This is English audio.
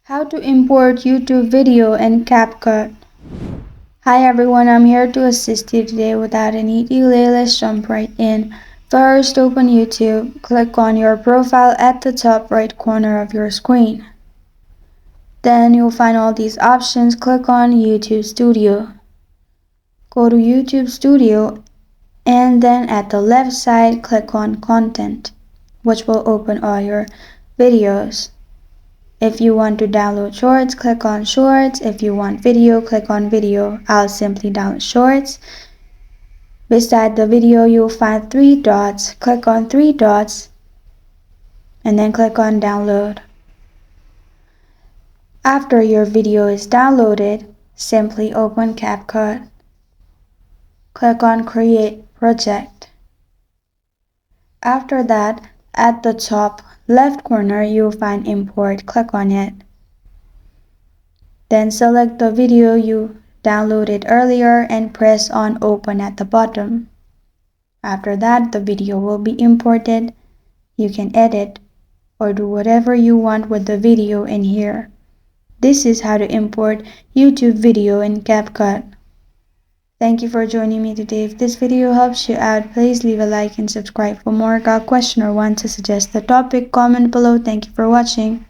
How to import YouTube video in CapCut. Hi everyone, I'm here to assist you today without any delay. Let's jump right in. First, open YouTube. Click on your profile at the top right corner of your screen. Then you'll find all these options. Click on YouTube Studio. Go to YouTube Studio and then at the left side click on Content, which will open all your videos. If you want to download shorts, click on shorts. If you want video, click on video. I'll simply download shorts. Beside the video, you'll find three dots. Click on three dots and then click on download. After your video is downloaded, simply open CapCut. Click on create project. After that, at the top left corner, you'll find import. Click on it. Then select the video you downloaded earlier and press on open at the bottom. After that, the video will be imported. You can edit or do whatever you want with the video in here. This is how to import YouTube video in CapCut. Thank you for joining me today. If this video helps you out, please leave a like and subscribe for more. Got a question or want to suggest the topic? Comment below. Thank you for watching.